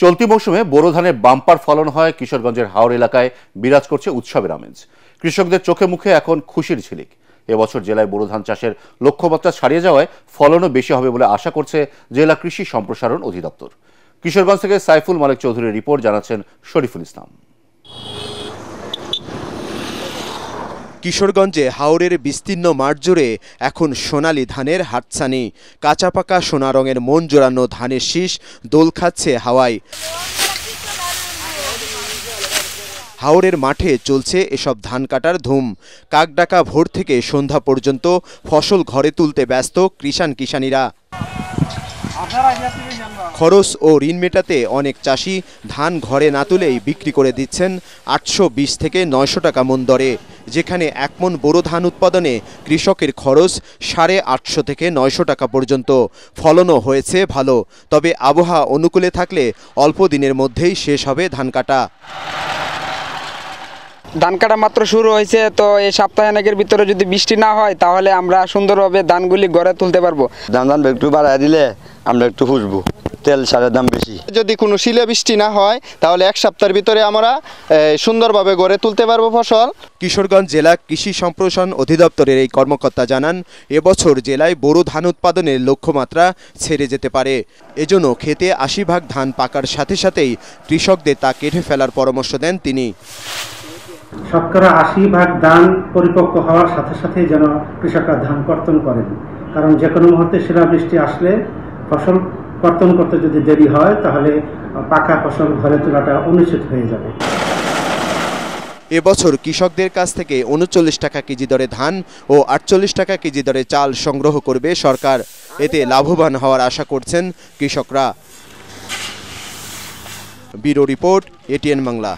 চলতি মৌসুমে বোরো ধানের বাম্পার ফলন হয় কিশোরগঞ্জের হাওর এলাকায় বিরাজ করছে উৎসবের আমেজ। কৃষকদের চোখে মুখে এখন খুশির ঝিলিক। এবছর জেলায় বোরো ধান চাষের লক্ষ্যমাত্রা ছাড়িয়ে যাওয়ায় ফলনও বেশি হবে বলে আশা করছে জেলা কৃষি সম্প্রসারণ অধিদপ্তর। কিশোরগঞ্জ থেকে সাইফুল মালিক চৌধুরীর রিপোর্ট, জানাচ্ছেন শরীফুল ইসলাম। কিশোরগঞ্জে হাওরের বিস্তীর্ণ মাঠ জুড়ে এখন সোনালী ধানের হাতছানি। কাঁচা পাকা সোনা রঙের মন জোড়ানো ধানের শীষ দোল খাচ্ছে হাওয়ায়। হাওরের মাঠে চলছে এসব ধান কাটার ধুম। কাকডাকা ভোর থেকে সন্ধ্যা পর্যন্ত ফসল ঘরে তুলতে ব্যস্ত কিষাণীরা। খরচ ও ঋণ মেটাতে অনেক চাষি ধান ঘরে না তুলেই বিক্রি করে দিচ্ছেন 820 থেকে 900 টাকা মন দরে। যেখানে 1 মন বোরো ধান উৎপাদনে কৃষকের খরচ 850 থেকে 900 টাকা পর্যন্ত। ফলনও হয়েছে ভালো, তবে আবহাওয়া অনুকূলে থাকলে অল্প দিনের মধ্যেই শেষ হবে ধান কাটা। ধান কাটা মাত্র শুরু হয়েছে, তো এই সপ্তাহানেকের ভিতরে যদি বৃষ্টি না হয় তাহলে আমরা সুন্দরভাবে ধানগুলি ঘরে তুলতে পারবো। দাম একটু বাড়ায় দিলে আমরা একটু খুঁজবো। তেল সারের দাম বেশি। যদি কোনো শিলা বৃষ্টি না হয় তাহলে 1 সপ্তাহের ভিতরে আমরা সুন্দরভাবে গড়ে তুলতে পারবো ফসল। কিশোরগঞ্জ জেলা কৃষি সম্প্রসারণ অধিদপ্তরের এই কর্মকর্তা জানান, এবছর জেলায় বোরো ধান উৎপাদনের লক্ষ্যমাত্রা ছেড়ে যেতে পারে। এজন্য খেতে 80 ভাগ ধান পাকার সাথে সাথেই কৃষকদের তা কেটে ফেলার পরামর্শ দেন তিনি। শতকরা 80 ভাগ ধান পরিপক্ক হওয়ার সাথে সাথে যেন কৃষকরা ধান কর্তন করেন, কারণ যে কোনো মুহূর্তে শিলা বৃষ্টি আসলে ফসল কর্তন করতে যদি দেরি হয় তাহলে পাকা ফসল ঘরে তোলাটা অনুচিত হয়ে যাবে। এবছর কৃষকদের কাছ থেকে 39 টাকা কেজি দরে ধান ও 48 টাকা কেজি দরে চাল সংগ্রহ করবে সরকার। এতে লাভবান হওয়ার আশা করছেন কৃষকরা। Bureau report, ATN Bangla.